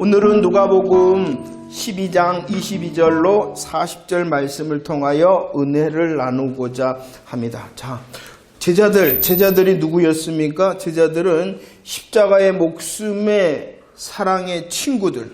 오늘은 누가복음 12장 22절로 40절 말씀을 통하여 은혜를 나누고자 합니다. 자, 제자들이 누구였습니까? 제자들은 십자가의 목숨의 사랑의 친구들,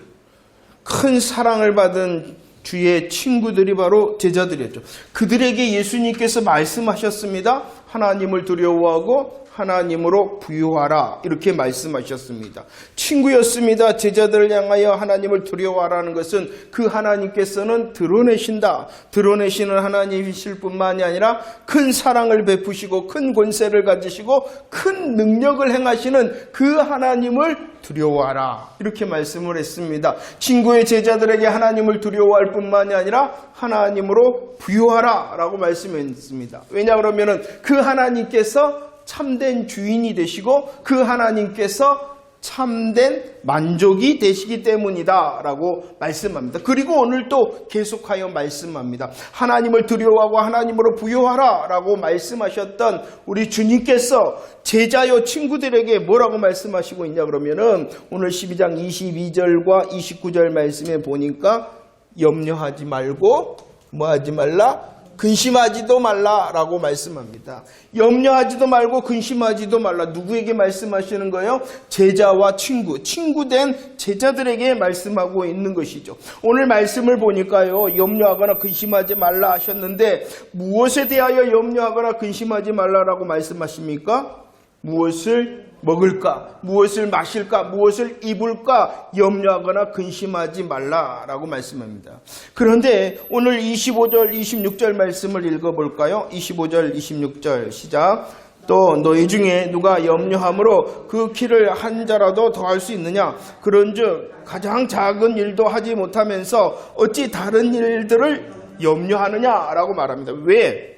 큰 사랑을 받은 주의 친구들이 바로 제자들이었죠. 그들에게 예수님께서 말씀하셨습니다. 하나님을 두려워하고 하나님으로 부유하라, 이렇게 말씀하셨습니다. 친구였습니다. 제자들을 향하여 하나님을 두려워하라는 것은 그 하나님께서는 드러내시는 하나님이실 뿐만이 아니라 큰 사랑을 베푸시고 큰 권세를 가지시고 큰 능력을 행하시는 그 하나님을 두려워하라, 이렇게 말씀을 했습니다. 친구의 제자들에게 하나님을 두려워할 뿐만이 아니라 하나님으로 부유하라 라고 말씀했습니다. 왜냐 그러면은 그 하나님께서 참된 주인이 되시고 그 하나님께서 참된 만족이 되시기 때문이다 라고 말씀합니다. 그리고 오늘 또 계속하여 말씀합니다. 하나님을 두려워하고 하나님으로 부유하라 라고 말씀하셨던 우리 주님께서 제자요 친구들에게 뭐라고 말씀하시고 있냐 그러면은 오늘 12장 22절과 29절 말씀에 보니까 염려하지 말고 뭐하지 말라? 근심하지도 말라라고 말씀합니다. 염려하지도 말고 근심하지도 말라. 누구에게 말씀하시는 거예요? 제자와 친구된 제자들에게 말씀하고 있는 것이죠. 오늘 말씀을 보니까요, 염려하거나 근심하지 말라 하셨는데 무엇에 대하여 염려하거나 근심하지 말라라고 말씀하십니까? 무엇을 먹을까? 무엇을 마실까? 무엇을 입을까? 염려하거나 근심하지 말라라고 말씀합니다. 그런데 오늘 25절, 26절 말씀을 읽어볼까요? 25절, 26절 시작. 또 너희 중에 누가 염려함으로 그 키를 한 자라도 더할 수 있느냐? 그런즉 가장 작은 일도 하지 못하면서 어찌 다른 일들을 염려하느냐라고 말합니다. 왜?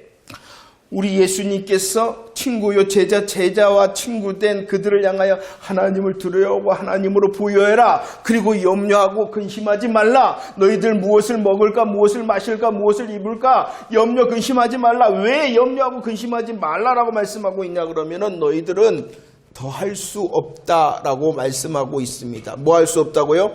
우리 예수님께서 친구요 제자와 친구된 그들을 향하여 하나님을 두려워하고 하나님으로 부여해라. 그리고 염려하고 근심하지 말라. 너희들 무엇을 먹을까? 무엇을 마실까? 무엇을 입을까? 염려 근심하지 말라. 왜 염려하고 근심하지 말라라고 말씀하고 있냐 그러면은 너희들은 더 할 수 없다라고 말씀하고 있습니다. 뭐 할 수 없다고요?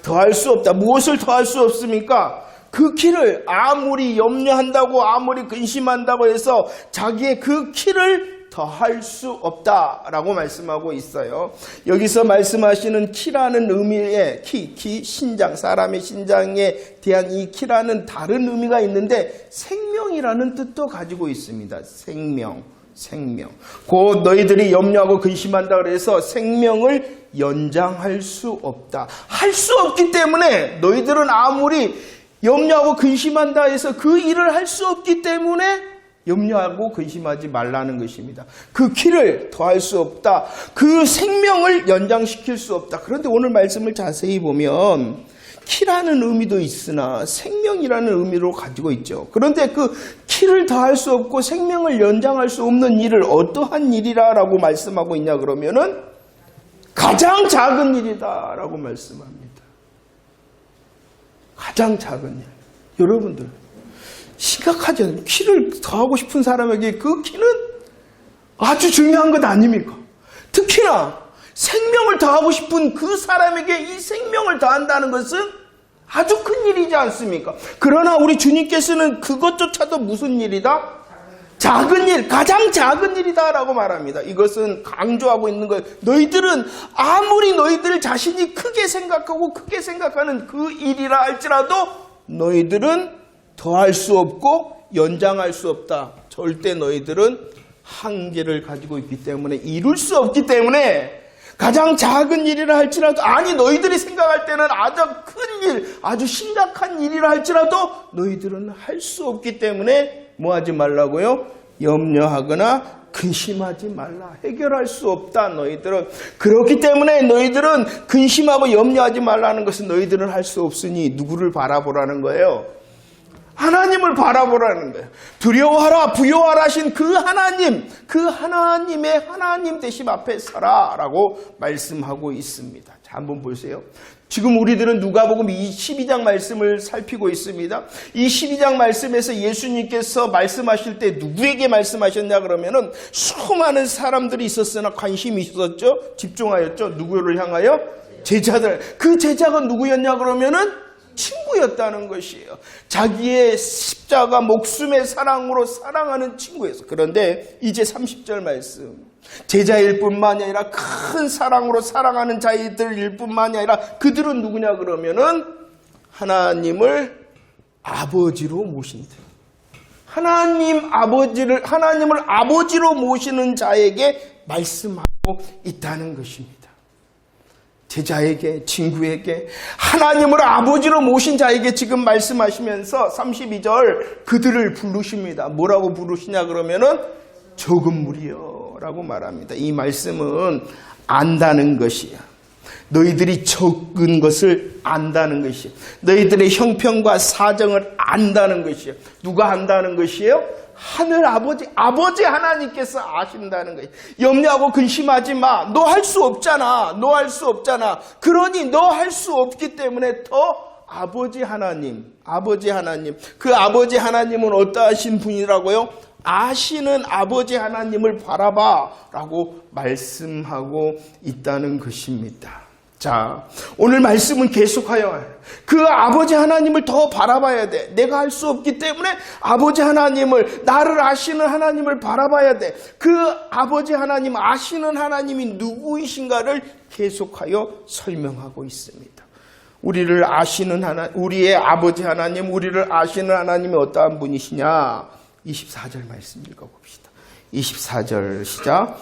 더 할 수 없다. 무엇을 더 할 수 없습니까? 그 키를 아무리 염려한다고 아무리 근심한다고 해서 자기의 그 키를 더 할 수 없다라고 말씀하고 있어요. 여기서 말씀하시는 키라는 의미의 키, 신장, 사람의 신장에 대한 이 키라는 다른 의미가 있는데 생명이라는 뜻도 가지고 있습니다. 생명. 곧 너희들이 염려하고 근심한다 그래서 생명을 연장할 수 없다. 할 수 없기 때문에 너희들은 아무리 염려하고 근심한다 해서 그 일을 할 수 없기 때문에 염려하고 근심하지 말라는 것입니다. 그 키를 더할 수 없다. 그 생명을 연장시킬 수 없다. 그런데 오늘 말씀을 자세히 보면 키라는 의미도 있으나 생명이라는 의미로 가지고 있죠. 그런데 그 키를 더할 수 없고 생명을 연장할 수 없는 일을 어떠한 일이라고 말씀하고 있냐 그러면은 가장 작은 일이다라고 말씀합니다. 가장 작은 일. 여러분들 심각하지 않아요? 키를 더하고 싶은 사람에게 그 키는 아주 중요한 것 아닙니까? 특히나 생명을 더하고 싶은 그 사람에게 이 생명을 더한다는 것은 아주 큰 일이지 않습니까? 그러나 우리 주님께서는 그것조차도 무슨 일이다? 작은 일, 가장 작은 일이다라고 말합니다. 이것은 강조하고 있는 거예요. 너희들은 아무리 너희들 자신이 크게 생각하고 크게 생각하는 그 일이라 할지라도 너희들은 더할 수 없고 연장할 수 없다. 절대 너희들은 한계를 가지고 있기 때문에 이룰 수 없기 때문에 가장 작은 일이라 할지라도 아니 너희들이 생각할 때는 아주 큰 일, 아주 심각한 일이라 할지라도 너희들은 할 수 없기 때문에 뭐 하지 말라고요? 염려하거나 근심하지 말라. 해결할 수 없다 너희들은. 그렇기 때문에 너희들은 근심하고 염려하지 말라는 것은 너희들은 할 수 없으니 누구를 바라보라는 거예요? 하나님을 바라보라는 거예요. 두려워하라 부여하라 하신 그 하나님, 그 하나님의 하나님 되심 앞에 서라라고 말씀하고 있습니다. 자, 한번 보세요. 지금 우리들은 누가복음 12장 말씀을 살피고 있습니다. 이 12장 말씀에서 예수님께서 말씀하실 때 누구에게 말씀하셨냐 그러면은 수많은 사람들이 있었으나 관심이 있었죠. 집중하였죠. 누구를 향하여? 제자들. 그 제자가 누구였냐 그러면은 친구였다는 것이에요. 자기의 십자가 목숨의 사랑으로 사랑하는 친구였어. 그런데 이제 30절 말씀. 제자일 뿐만이 아니라 큰 사랑으로 사랑하는 자들일 뿐만이 아니라 그들은 누구냐 그러면은 하나님을 아버지로 모신다. 하나님을 아버지로 모시는 자에게 말씀하고 있다는 것입니다. 제자에게, 친구에게, 하나님을 아버지로 모신 자에게 지금 말씀하시면서 32절 그들을 부르십니다. 뭐라고 부르시냐 그러면은 적은 무리여 라고 말합니다. 이 말씀은 안다는 것이야. 너희들이 적은 것을 안다는 것이야. 너희들의 형편과 사정을 안다는 것이야. 누가 안다는 것이에요? 하늘 아버지 하나님께서 아신다는 거예요. 염려하고 근심하지 마. 너 할 수 없잖아. 그러니 너 할 수 없기 때문에 더 아버지 하나님. 그 아버지 하나님은 어떠하신 분이라고요? 아시는 아버지 하나님을 바라봐 라고 말씀하고 있다는 것입니다. 자, 오늘 말씀은 계속하여 그 아버지 하나님을 더 바라봐야 돼. 내가 할 수 없기 때문에 아버지 하나님을, 나를 아시는 하나님을 바라봐야 돼. 그 아버지 하나님, 아시는 하나님이 누구이신가를 계속하여 설명하고 있습니다. 우리를 아시는 우리의 아버지 하나님, 우리를 아시는 하나님이 어떠한 분이시냐? 24절 말씀 읽어봅시다. 24절 시작.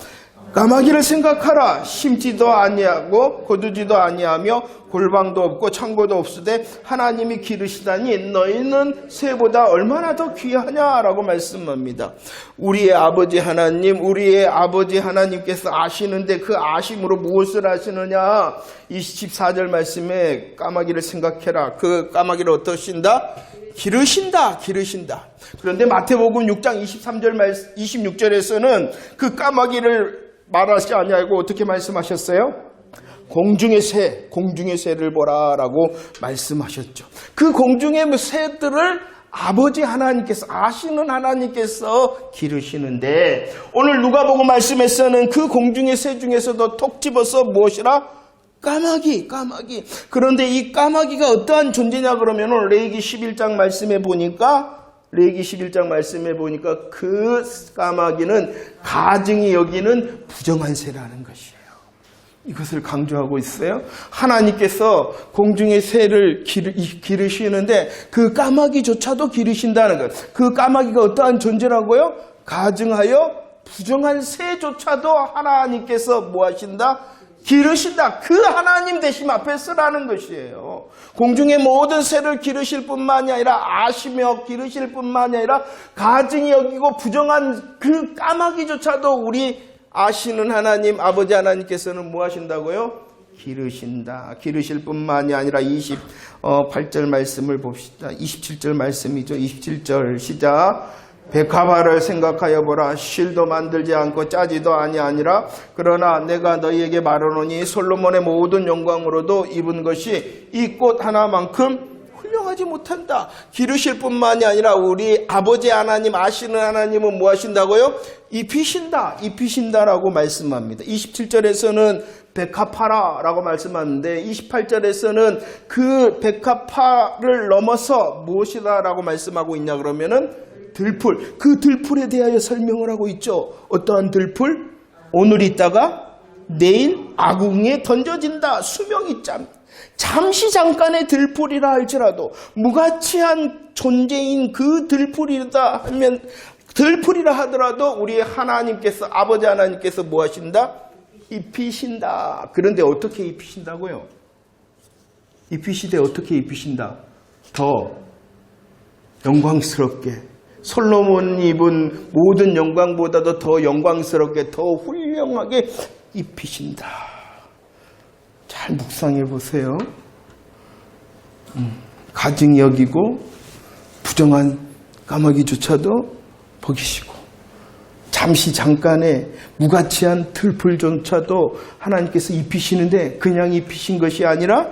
까마귀를 생각하라. 심지도 아니하고 거두지도 아니하며 골방도 없고 창고도 없으되 하나님이 기르시다니 너희는 새보다 얼마나 더 귀하냐라고 말씀합니다. 우리의 아버지 하나님께서 아시는데 그 아심으로 무엇을 아시느냐? 24절 말씀에 까마귀를 생각해라. 그 까마귀를 어떠신다? 기르신다. 그런데 마태복음 6장 26절에서는 그 까마귀를 말하지 아니하고 어떻게 말씀하셨어요? 공중의 새를 보라라고 말씀하셨죠. 그 공중의 새들을 아버지 하나님께서, 아시는 하나님께서 기르시는데, 오늘 누가복음 말씀에서는 그 공중의 새 중에서도 톡 집어서 무엇이라? 까마귀. 그런데 이 까마귀가 어떠한 존재냐 그러면 레위기 11장 말씀에 보니까 그 까마귀는 가증이 여기는 부정한 새라는 것이에요. 이것을 강조하고 있어요. 하나님께서 공중의 새를 기르시는데 그 까마귀조차도 기르신다는 것. 그 까마귀가 어떠한 존재라고요? 가증하여 부정한 새조차도 하나님께서 뭐하신다? 기르신다. 그 하나님 되심 앞에 서라는 것이에요. 공중의 모든 새를 기르실 뿐만이 아니라 아시며 기르실 뿐만이 아니라 가증히 여기고 부정한 그 까마귀조차도 우리 아시는 하나님, 아버지 하나님께서는 뭐 하신다고요? 기르신다. 기르실 뿐만이 아니라 28절 말씀을 봅시다. 27절 말씀이죠. 27절 시작. 백합화를 생각하여 보라. 실도 만들지 않고 짜지도 아니하니라. 그러나 내가 너희에게 말하노니 솔로몬의 모든 영광으로도 입은 것이 이 꽃 하나만큼 훌륭하지 못한다. 기르실 뿐만이 아니라 우리 아버지 하나님, 아시는 하나님은 뭐 하신다고요? 입히신다라고 말씀합니다. 27절에서는 백합화라고 말씀하는데 28절에서는 그 백합화를 넘어서 무엇이다라고 말씀하고 있냐 그러면은 들풀, 그 들풀에 대하여 설명을 하고 있죠. 어떠한 들풀? 오늘 있다가 내일 아궁이에 던져진다. 수명이 잠시 잠깐의 들풀이라 할지라도 무가치한 존재인 그 들풀이라 하더라도 우리의 하나님께서, 아버지 하나님께서 뭐 하신다? 입히신다. 그런데 어떻게 입히신다고요? 입히시되 어떻게 입히신다? 더 영광스럽게, 솔로몬이 입은 모든 영광보다도 더 영광스럽게, 더 훌륭하게 입히신다. 잘 묵상해 보세요. 가증히 여기고 부정한 까마귀조차도 먹이시고 잠시 잠깐의 무가치한 들풀조차도 하나님께서 입히시는데 그냥 입히신 것이 아니라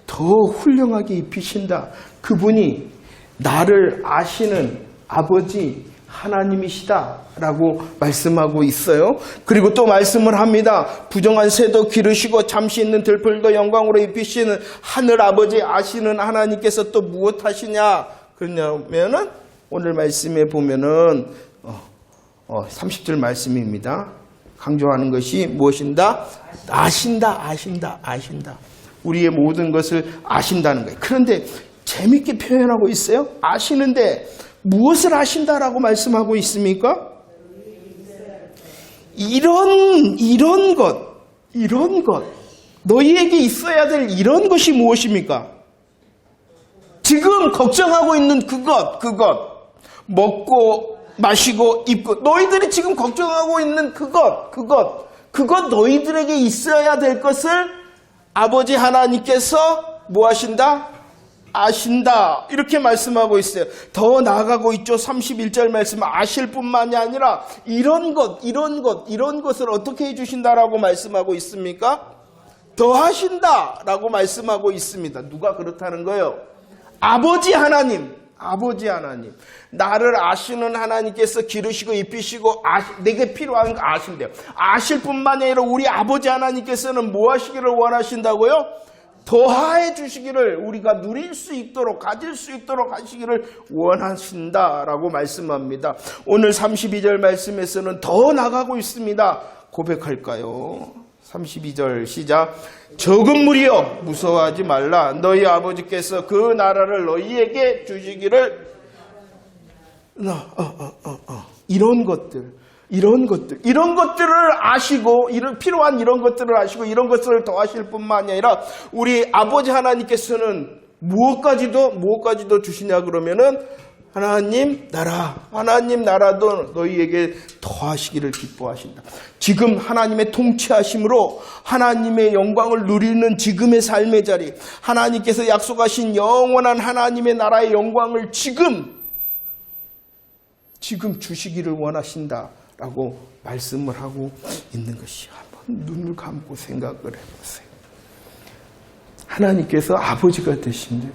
더 훌륭하게 입히신다. 그분이 나를 아시는 아버지 하나님이시다라고 말씀하고 있어요. 그리고 또 말씀을 합니다. 부정한 새도 기르시고 잠시 있는 들풀도 영광으로 입히시는 하늘 아버지 아시는 하나님께서 또 무엇하시냐? 그러냐면은 오늘 말씀에 보면은 30절 말씀입니다. 강조하는 것이 무엇인가? 아신다. 우리의 모든 것을 아신다는 거예요. 그런데 재밌게 표현하고 있어요. 아시는데 무엇을 아신다라고 말씀하고 있습니까? 이런 것, 너희에게 있어야 될 이런 것이 무엇입니까? 지금 걱정하고 있는 그것, 먹고 마시고 입고, 너희들이 지금 걱정하고 있는 그것 너희들에게 있어야 될 것을 아버지 하나님께서 뭐 하신다? 아신다. 이렇게 말씀하고 있어요. 더 나아가고 있죠. 31절 말씀 아실 뿐만이 아니라 이런 것을 어떻게 해주신다라고 말씀하고 있습니까? 더 하신다라고 말씀하고 있습니다. 누가 그렇다는 거예요? 아버지 하나님. 나를 아시는 하나님께서 기르시고 입히시고 내게 필요한 거 아신대요. 아실 뿐만이 아니라 우리 아버지 하나님께서는 뭐 하시기를 원하신다고요? 더하해 주시기를, 우리가 누릴 수 있도록, 가질 수 있도록 하시기를 원하신다라고 말씀합니다. 오늘 32절 말씀에서는 더 나가고 있습니다. 고백할까요? 32절 시작. 적은 무리여 무서워하지 말라. 너희 아버지께서 그 나라를 너희에게 주시기를. 이런 것들을 아시고, 필요한 이런 것들을 아시고, 이런 것들을 더하실 뿐만이 아니라 우리 아버지 하나님께서는 무엇까지도 주시냐 그러면은 하나님 나라도 너희에게 더하시기를 기뻐하신다. 지금 하나님의 통치하심으로 하나님의 영광을 누리는 지금의 삶의 자리, 하나님께서 약속하신 영원한 하나님의 나라의 영광을 지금 주시기를 원하신다라고 말씀을 하고 있는 것이, 한번 눈을 감고 생각을 해보세요. 하나님께서 아버지가 되신데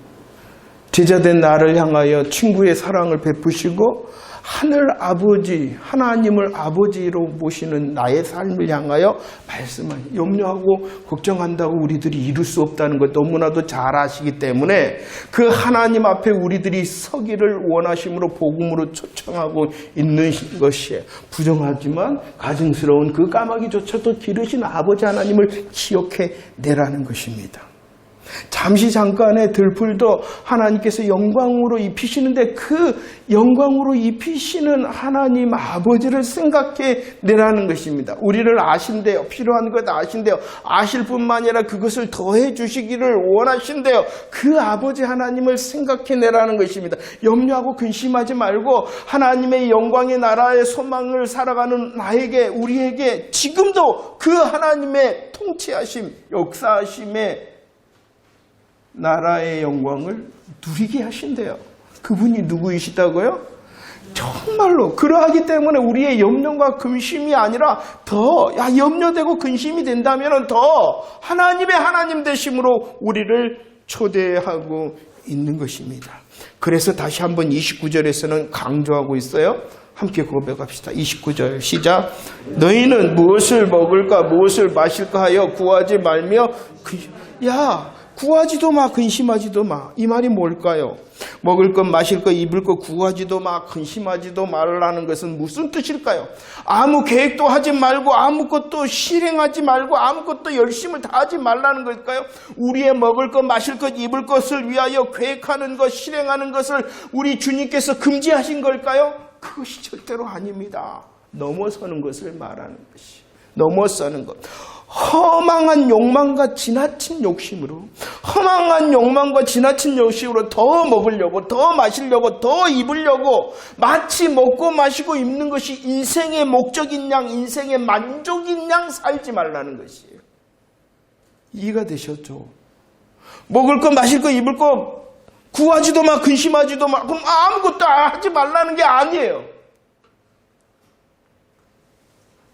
제자된 나를 향하여 친구의 사랑을 베푸시고 하늘 아버지, 하나님을 아버지로 모시는 나의 삶을 향하여 말씀을 염려하고 걱정한다고 우리들이 이룰 수 없다는 것 너무나도 잘 아시기 때문에 그 하나님 앞에 우리들이 서기를 원하심으로 복음으로 초청하고 있는 것이, 부정하지만 가증스러운 그 까마귀조차도 기르신 아버지 하나님을 기억해 내라는 것입니다. 잠시 잠깐의 들풀도 하나님께서 영광으로 입히시는데 그 영광으로 입히시는 하나님 아버지를 생각해 내라는 것입니다. 우리를 아신대요. 필요한 것 아신대요. 아실 뿐만 아니라 그것을 더해 주시기를 원하신대요. 그 아버지 하나님을 생각해 내라는 것입니다. 염려하고 근심하지 말고 하나님의 영광의 나라의 소망을 살아가는 나에게, 우리에게 지금도 그 하나님의 통치하심, 역사하심의 나라의 영광을 누리게 하신대요. 그분이 누구이시다고요? 정말로 그러하기 때문에 우리의 염려와 근심이 아니라 더 염려되고 근심이 된다면 더 하나님의 하나님 되심으로 우리를 초대하고 있는 것입니다. 그래서 다시 한번 29절에서는 강조하고 있어요. 함께 고백합시다. 29절 시작. 너희는 무엇을 먹을까 무엇을 마실까 하여 구하지 말며 구하지도 마, 근심하지도 마. 이 말이 뭘까요? 먹을 것, 마실 것, 입을 것 구하지도 마, 근심하지도 말라는 것은 무슨 뜻일까요? 아무 계획도 하지 말고 아무것도 실행하지 말고 아무것도 열심을 다하지 말라는 걸까요? 우리의 먹을 것, 마실 것, 입을 것을 위하여 계획하는 것, 실행하는 것을 우리 주님께서 금지하신 걸까요? 그것이 절대로 아닙니다. 넘어서는 것을 말하는 것이. 넘어서는 것. 허망한 욕망과 지나친 욕심으로 더 먹으려고, 더 마시려고, 더 입으려고, 마치 먹고 마시고 입는 것이 인생의 목적인 양, 인생의 만족인 양 살지 말라는 것이에요. 이해가 되셨죠? 먹을 거, 마실 거, 입을 거 구하지도 마, 근심하지도 마. 그럼 아무것도 하지 말라는 게 아니에요.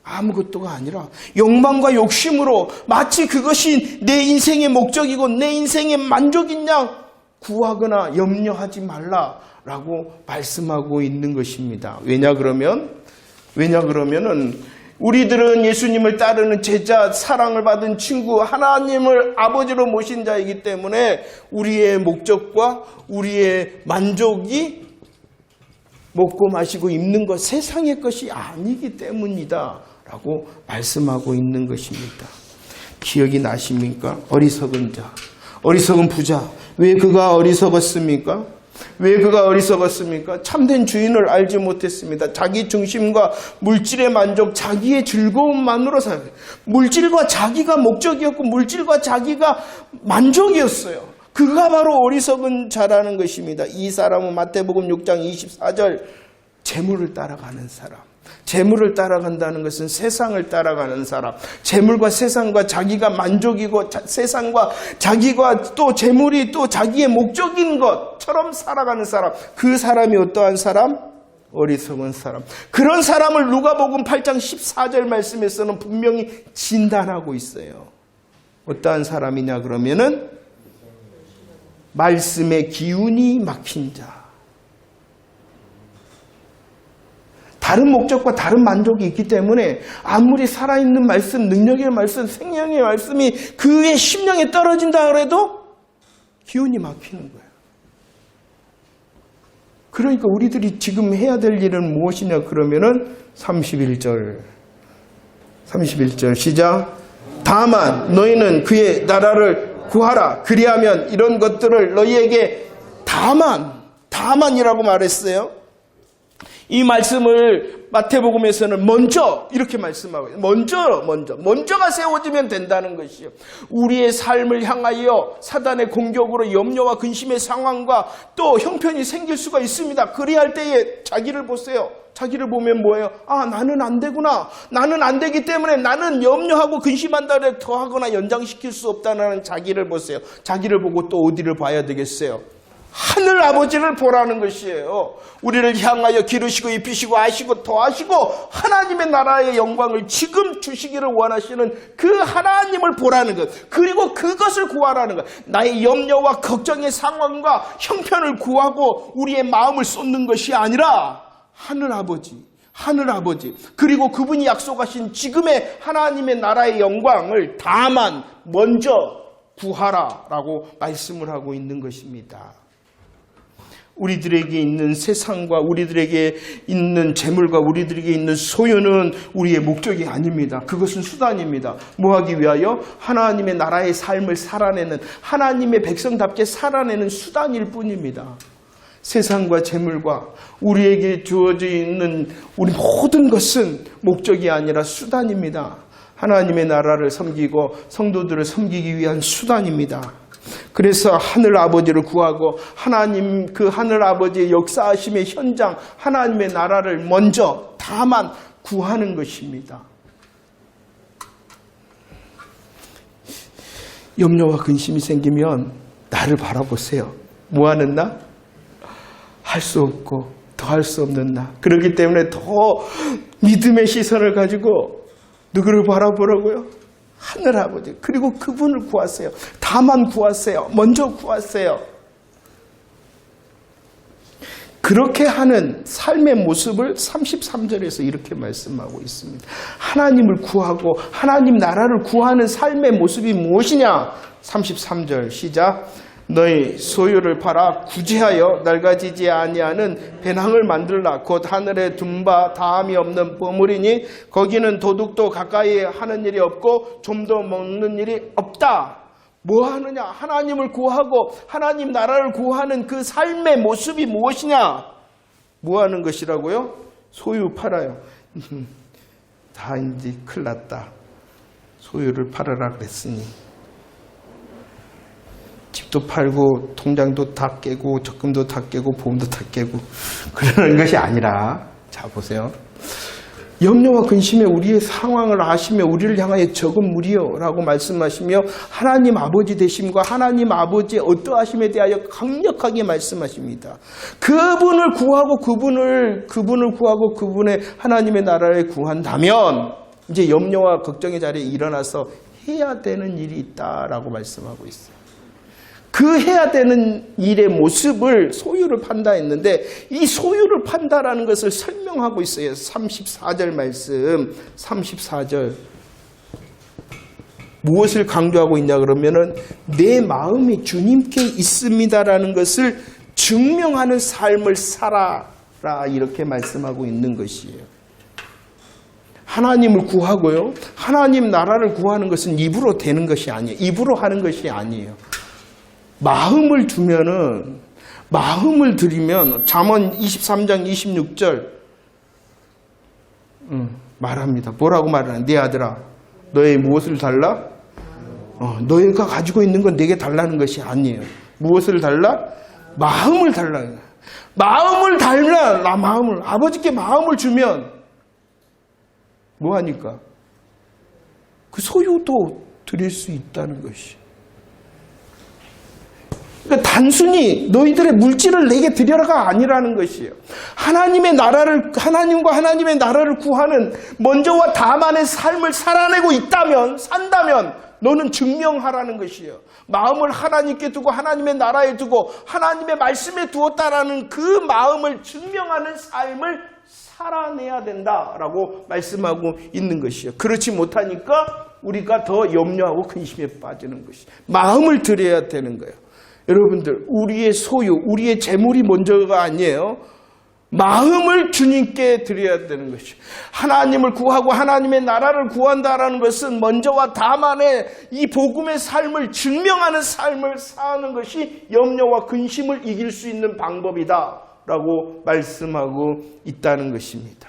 아무것도가 아니라 욕망과 욕심으로 마치 그것이 내 인생의 목적이고 내 인생의 만족인 양 구하거나 염려하지 말라 라고 말씀하고 있는 것입니다. 왜냐 그러면은 우리들은 예수님을 따르는 제자, 사랑을 받은 친구, 하나님을 아버지로 모신 자이기 때문에 우리의 목적과 우리의 만족이 먹고 마시고 입는 것, 세상의 것이 아니기 때문이다 라고 말씀하고 있는 것입니다. 기억이 나십니까? 어리석은 자, 어리석은 부자. 왜 그가 어리석었습니까? 왜 그가 어리석었습니까? 참된 주인을 알지 못했습니다. 자기 중심과 물질의 만족, 자기의 즐거움만으로 살아요. 물질과 자기가 목적이었고 물질과 자기가 만족이었어요. 그가 바로 어리석은 자라는 것입니다. 이 사람은 마태복음 6장 24절 재물을 따라가는 사람. 재물을 따라간다는 것은 세상을 따라가는 사람. 재물과 세상과 자기가 만족이고 세상과 자기가 또 재물이 또 자기의 목적인 것처럼 살아가는 사람. 그 사람이 어떠한 사람? 어리석은 사람. 그런 사람을 누가복음 8장 14절 말씀에서는 분명히 진단하고 있어요. 어떠한 사람이냐 그러면은 말씀의 기운이 막힌 자. 다른 목적과 다른 만족이 있기 때문에 아무리 살아있는 말씀, 능력의 말씀, 생명의 말씀이 그의 심령에 떨어진다 그래도 기운이 막히는 거예요. 그러니까 우리들이 지금 해야 될 일은 무엇이냐 그러면은 31절 시작. 다만 너희는 그의 나라를 구하라. 그리하면 이런 것들을 너희에게 다만이라고 말했어요. 이 말씀을 마태복음에서는 먼저 이렇게 말씀하고 있어요. 먼저가 세워지면 된다는 것이요. 우리의 삶을 향하여 사단의 공격으로 염려와 근심의 상황과 또 형편이 생길 수가 있습니다. 그리할 때에 자기를 보세요. 자기를 보면 뭐예요? 아, 나는 안 되구나. 나는 안 되기 때문에 나는 염려하고 근심한다 해도 더하거나 연장시킬 수 없다는 자기를 보세요. 자기를 보고 또 어디를 봐야 되겠어요? 하늘 아버지를 보라는 것이에요. 우리를 향하여 기르시고 입히시고 아시고 더하시고 하나님의 나라의 영광을 지금 주시기를 원하시는 그 하나님을 보라는 것. 그리고 그것을 구하라는 것. 나의 염려와 걱정의 상황과 형편을 구하고 우리의 마음을 쏟는 것이 아니라 하늘 아버지 그리고 그분이 약속하신 지금의 하나님의 나라의 영광을 다만 먼저 구하라라고 말씀을 하고 있는 것입니다. 우리들에게 있는 세상과 우리들에게 있는 재물과 우리들에게 있는 소유는 우리의 목적이 아닙니다. 그것은 수단입니다. 뭐하기 위하여? 하나님의 나라의 삶을 살아내는, 하나님의 백성답게 살아내는 수단일 뿐입니다. 세상과 재물과 우리에게 주어져 있는 우리 모든 것은 목적이 아니라 수단입니다. 하나님의 나라를 섬기고 성도들을 섬기기 위한 수단입니다. 그래서 하늘 아버지를 구하고 하나님 그 하늘 아버지의 역사하심의 현장 하나님의 나라를 먼저 다만 구하는 것입니다. 염려와 근심이 생기면 나를 바라보세요. 뭐하는 나? 할 수 없고 더 할 수 없는 나. 그렇기 때문에 더 믿음의 시선을 가지고 누구를 바라보라고요? 하늘 아버지. 그리고 그분을 구하세요. 다만 구하세요. 먼저 구하세요. 그렇게 하는 삶의 모습을 33절에서 이렇게 말씀하고 있습니다. 하나님을 구하고 하나님 나라를 구하는 삶의 모습이 무엇이냐? 33절 시작. 너희 소유를 팔아 구제하여 낡아지지 아니하는 배낭을 만들라. 곧 하늘에 둔 바 다함이 없는 보물이니 거기는 도둑도 가까이 하는 일이 없고 좀도 먹는 일이 없다. 뭐 하느냐? 하나님을 구하고 하나님 나라를 구하는 그 삶의 모습이 무엇이냐? 뭐 하는 것이라고요? 소유 팔아요. 다 이제 큰일 났다. 소유를 팔아라 그랬으니 집도 팔고 통장도 다 깨고 적금도 다 깨고 보험도 다 깨고 그러는 것이 아니라, 자 보세요. 염려와 근심에 우리의 상황을 아시며 우리를 향하여 적은 무리여 라고 말씀하시며 하나님 아버지 되심과 하나님 아버지의 어떠하심에 대하여 강력하게 말씀하십니다. 그분을 구하고 그분을 구하고 그분의 하나님의 나라를 구한다면 이제 염려와 걱정의 자리에 일어나서 해야 되는 일이 있다라고 말씀하고 있어요. 그 해야 되는 일의 모습을 소유를 판다 했는데 이 소유를 판다라는 것을 설명하고 있어요. 34절 말씀 34절 무엇을 강조하고 있냐 그러면은 내 마음이 주님께 있습니다라는 것을 증명하는 삶을 살아라 이렇게 말씀하고 있는 것이에요. 하나님을 구하고요. 하나님 나라를 구하는 것은 입으로 되는 것이 아니에요. 입으로 하는 것이 아니에요. 마음을 두면은 마음을 들이면 잠언 23장 26절 말합니다. 뭐라고 말하나? 네 아들아 너의 무엇을 달라? 너희가 가지고 있는 건 내게 달라는 것이 아니에요. 무엇을 달라? 마음을 달라. 마음을 달라. 나 마음을 아버지께 마음을 주면 뭐 하니까? 그 소유도 드릴 수 있다는 것이. 그러니까 단순히 너희들의 물질을 내게 드려라가 아니라는 것이에요. 하나님의 나라를, 하나님과 하나님의 나라를 구하는 먼저와 다만의 삶을 살아내고 있다면, 산다면 너는 증명하라는 것이에요. 마음을 하나님께 두고 하나님의 나라에 두고 하나님의 말씀에 두었다라는 그 마음을 증명하는 삶을 살아내야 된다라고 말씀하고 있는 것이에요. 그렇지 못하니까 우리가 더 염려하고 근심에 빠지는 것이에요. 마음을 드려야 되는 거예요. 여러분들 우리의 소유, 우리의 재물이 먼저가 아니에요. 마음을 주님께 드려야 되는 것이죠. 하나님을 구하고 하나님의 나라를 구한다라는 것은 먼저와 다만의 이 복음의 삶을 증명하는 삶을 사는 것이 염려와 근심을 이길 수 있는 방법이다라고 말씀하고 있다는 것입니다.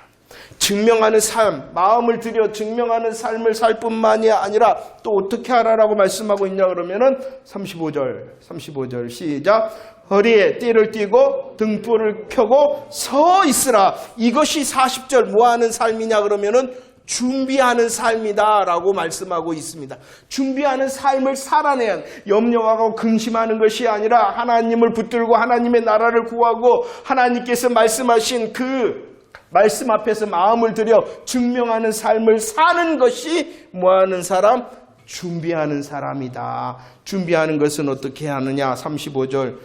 증명하는 삶, 마음을 들여 증명하는 삶을 살 뿐만이 아니라 또 어떻게 하라라고 말씀하고 있냐 그러면은 35절 시작. 허리에 띠를 띠고 등불을 켜고 서 있으라. 이것이 40절 뭐 하는 삶이냐 그러면은 준비하는 삶이다라고 말씀하고 있습니다. 준비하는 삶을 살아내야 염려하고 근심하는 것이 아니라 하나님을 붙들고 하나님의 나라를 구하고 하나님께서 말씀하신 그 말씀 앞에서 마음을 들여 증명하는 삶을 사는 것이 뭐하는 사람? 준비하는 사람이다. 준비하는 것은 어떻게 하느냐? 35절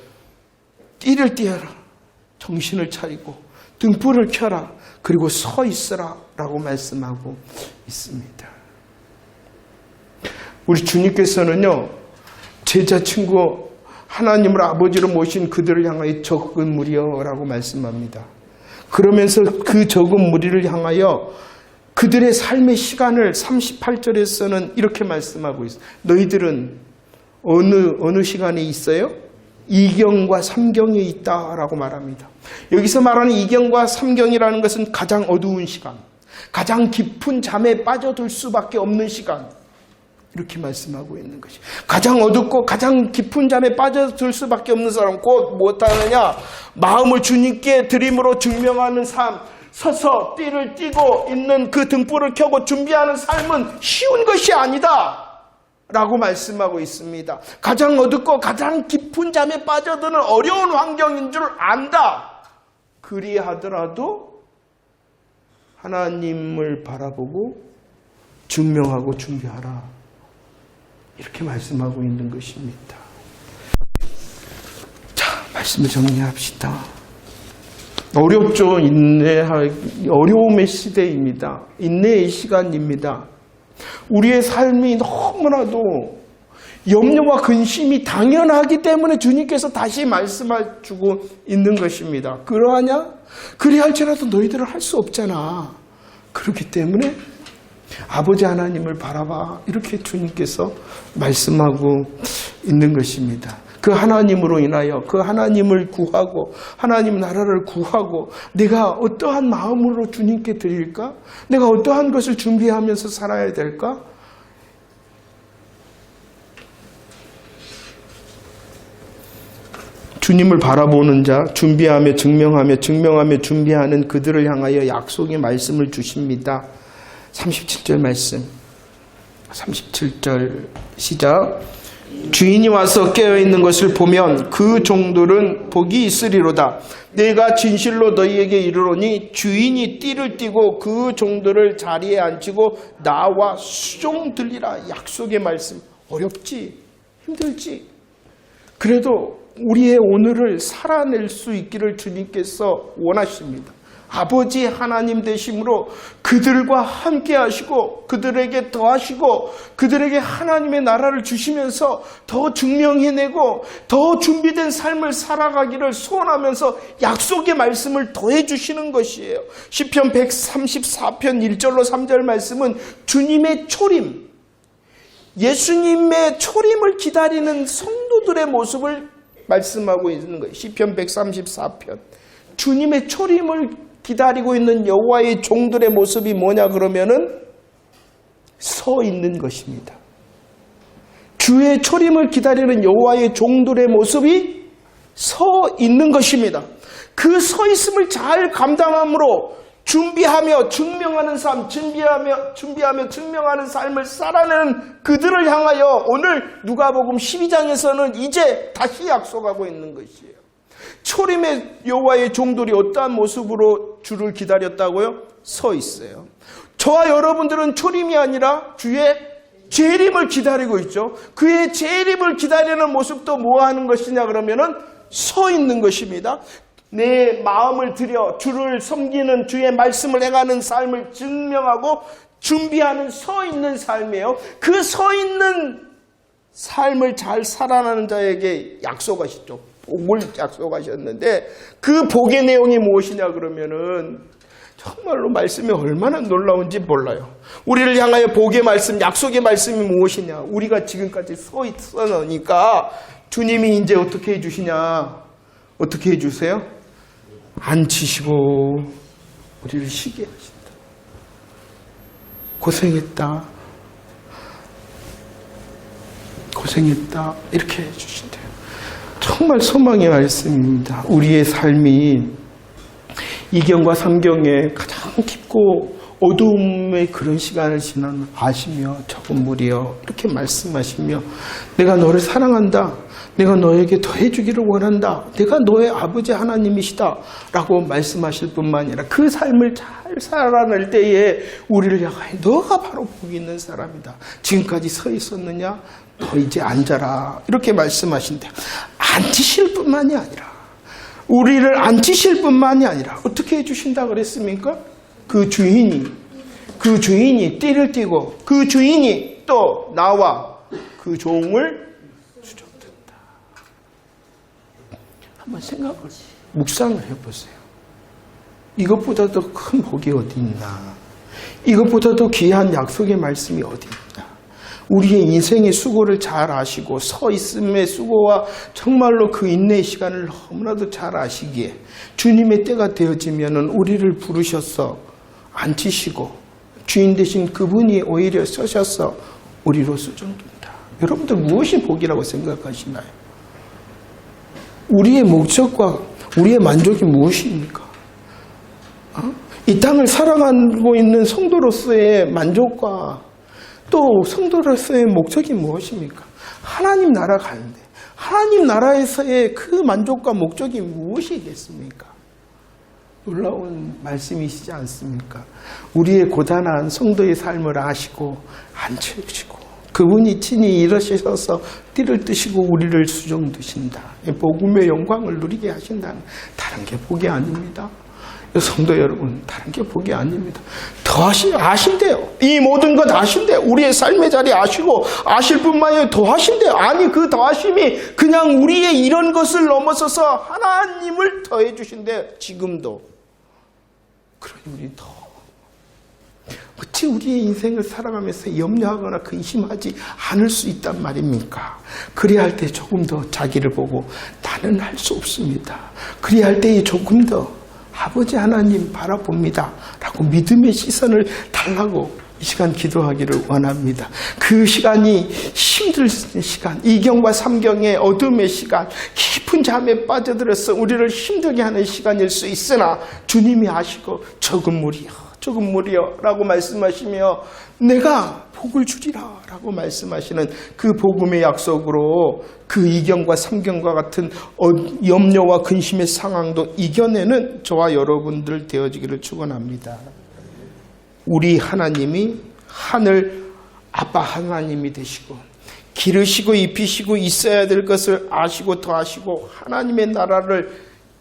띠를 띠어라. 정신을 차리고 등불을 켜라. 그리고 서 있으라 라고 말씀하고 있습니다. 우리 주님께서는요, 제자 친구 하나님을 아버지로 모신 그들을 향하여 적은 무리여 라고 말씀합니다. 그러면서 그 적은 무리를 향하여 그들의 삶의 시간을 38절에서는 이렇게 말씀하고 있어요. 너희들은 어느 시간에 있어요? 2경과 3경에 있다라고 말합니다. 여기서 말하는 2경과 3경이라는 것은 가장 어두운 시간, 가장 깊은 잠에 빠져들 수밖에 없는 시간, 이렇게 말씀하고 있는 것이. 가장 어둡고 가장 깊은 잠에 빠져들 수밖에 없는 사람, 곧 무엇하느냐? 마음을 주님께 드림으로 증명하는 삶, 서서 띠를 띠고 있는 그 등불을 켜고 준비하는 삶은 쉬운 것이 아니다 라고 말씀하고 있습니다. 가장 어둡고 가장 깊은 잠에 빠져드는 어려운 환경인 줄 안다. 그리하더라도 하나님을 바라보고 증명하고 준비하라. 이렇게 말씀하고 있는 것입니다. 자, 말씀을 정리합시다. 어렵죠. 어려움의 시대입니다. 인내의 시간입니다. 우리의 삶이 너무나도 염려와 근심이 당연하기 때문에 주님께서 다시 말씀해주고 있는 것입니다. 그러하냐? 그리할지라도 너희들은 할 수 없잖아. 그렇기 때문에 아버지 하나님을 바라봐. 이렇게 주님께서 말씀하고 있는 것입니다. 그 하나님으로 인하여 그 하나님을 구하고 하나님 나라를 구하고 내가 어떠한 마음으로 주님께 드릴까? 내가 어떠한 것을 준비하면서 살아야 될까? 주님을 바라보는 자, 준비하며 증명하며 준비하는 그들을 향하여 약속의 말씀을 주십니다. 37절 말씀. 37절 시작. 주인이 와서 깨어있는 것을 보면 그 종들은 복이 있으리로다. 내가 진실로 너희에게 이르노니 주인이 띠를 띠고 그 종들을 자리에 앉히고 나와 수종 들리라. 약속의 말씀. 어렵지? 힘들지? 그래도 우리의 오늘을 살아낼 수 있기를 주님께서 원하십니다. 아버지 하나님 되심으로 그들과 함께 하시고 그들에게 더하시고 그들에게 하나님의 나라를 주시면서 더 증명해내고 더 준비된 삶을 살아가기를 소원하면서 약속의 말씀을 더해 주시는 것이에요. 시편 134편 1절로 3절 말씀은 주님의 초림, 예수님의 초림을 기다리는 성도들의 모습을 말씀하고 있는 거예요. 시편 134편. 주님의 초림을 기다리고 있는 여호와의 종들의 모습이 뭐냐 그러면은 서 있는 것입니다. 주의 초림을 기다리는 여호와의 종들의 모습이 서 있는 것입니다. 그 서 있음을 잘 감당함으로 준비하며 증명하는 삶, 준비하며 증명하는 삶을 살아내는 그들을 향하여 오늘 누가복음 12장에서는 이제 다시 약속하고 있는 것이에요. 초림의 여호와의 종들이 어떠한 모습으로 주를 기다렸다고요? 서 있어요. 저와 여러분들은 초림이 아니라 주의 재림을 기다리고 있죠. 그의 재림을 기다리는 모습도 뭐 하는 것이냐 그러면은 서 있는 것입니다. 내 마음을 들여 주를 섬기는 주의 말씀을 행하는 삶을 증명하고 준비하는 서 있는 삶이에요. 그 서 있는 삶을 잘 살아가는 자에게 약속하시죠. 복을 약속하셨는데 그 복의 내용이 무엇이냐 그러면은 정말로 말씀이 얼마나 놀라운지 몰라요. 우리를 향하여 복의 말씀, 약속의 말씀이 무엇이냐. 우리가 지금까지 서 있으니까 주님이 이제 어떻게 해주시냐. 어떻게 해주세요? 앉히시고 우리를 쉬게 하신다. 고생했다. 고생했다. 이렇게 해주신대요. 정말 소망의 말씀입니다. 우리의 삶이 이경과 삼경에 가장 깊고 어두움의 그런 시간을 지난 아시며 적은 무리여 이렇게 말씀하시며 내가 너를 사랑한다. 내가 너에게 더 해주기를 원한다. 내가 너의 아버지 하나님이시다. 라고 말씀하실 뿐만 아니라 그 삶을 잘 살아낼 때에 우리를 향하여 너가 바로 복이 있는 사람이다. 지금까지 서 있었느냐? 너 이제 앉아라. 이렇게 말씀하신대. 앉히실 뿐만이 아니라 우리를 앉히실 뿐만이 아니라 어떻게 해주신다 그랬습니까? 그 주인이 띠를 띠고 그 주인이 또 나와 그 종을 주접든다. 한번 묵상을 해보세요. 이것보다 더 큰 복이 어디 있나? 이것보다 더 귀한 약속의 말씀이 어디 있나? 우리의 인생의 수고를 잘 아시고 서 있음의 수고와 정말로 그 인내의 시간을 너무나도 잘 아시기에 주님의 때가 되어지면은 우리를 부르셔서 앉히시고 주인 되신 그분이 오히려 서셔서 우리로 수종된다. 여러분들 무엇이 복이라고 생각하시나요? 우리의 목적과 우리의 만족이 무엇입니까? 이 땅을 살아가고 있는 성도로서의 만족과 또 성도로서의 목적이 무엇입니까? 하나님 나라 가는데 하나님 나라에서의 그 만족과 목적이 무엇이겠습니까? 놀라운 말씀이시지 않습니까? 우리의 고단한 성도의 삶을 아시고 앉혀주시고 그분이 친히 일어서셔서 띠를 뜨시고 우리를 수종드신다. 복음의 영광을 누리게 하신다는 다른 게 복이 아닙니다. 성도 여러분, 다른 게 복이 아닙니다. 더 아신대요. 이 모든 것 아신대요. 우리의 삶의 자리 아시고 아실 뿐만 아니라 더 하신대요. 아니 그 더하심이 그냥 우리의 이런 것을 넘어서서 하나님을 더해 주신대요. 지금도. 그러니 우리 더 어찌 우리의 인생을 살아가면서 염려하거나 근심하지 않을 수 있단 말입니까? 그래야 할 때 조금 더 자기를 보고 나는 할 수 없습니다. 그래야 할 때에 조금 더 아버지 하나님 바라봅니다. 라고 믿음의 시선을 달라고 이 시간 기도하기를 원합니다. 그 시간이 힘든 시간, 이경과 삼경의 어둠의 시간, 깊은 잠에 빠져들어서 우리를 힘들게 하는 시간일 수 있으나 주님이 아시고 적은 무리여 라고 말씀하시며 내가 복을 주리라 라고 말씀하시는 그 복음의 약속으로 그 이경과 삼경과 같은 염려와 근심의 상황도 이겨내는 저와 여러분들 되어지기를 축원합니다. 우리 하나님이 하늘 아빠 하나님이 되시고 기르시고 입히시고 있어야 될 것을 아시고 더하시고 하나님의 나라를,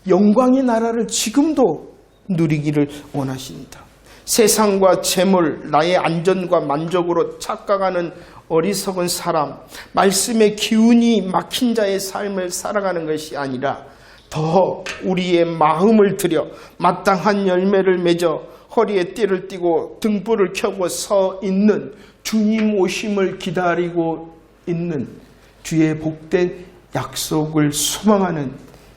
영광의 나라를 지금도 누리기를 원하십니다. 세상과 재물, 나의 안전과 만족으로 착각하는 어리석은 사람, 말씀의 기운이 막힌 자의 삶을 살아가는 것이 아니라 더 우리의 마음을 들여 마땅한 열매를 맺어 허리에 띠를 띠고 등불을 켜고 서 있는, 주님 오심을 기다리고 있는, 주의 복된 약속을 소망하는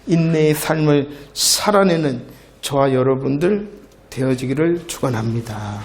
인내의 삶을 살아내는 저와 여러분들 되어지기를 축원합니다.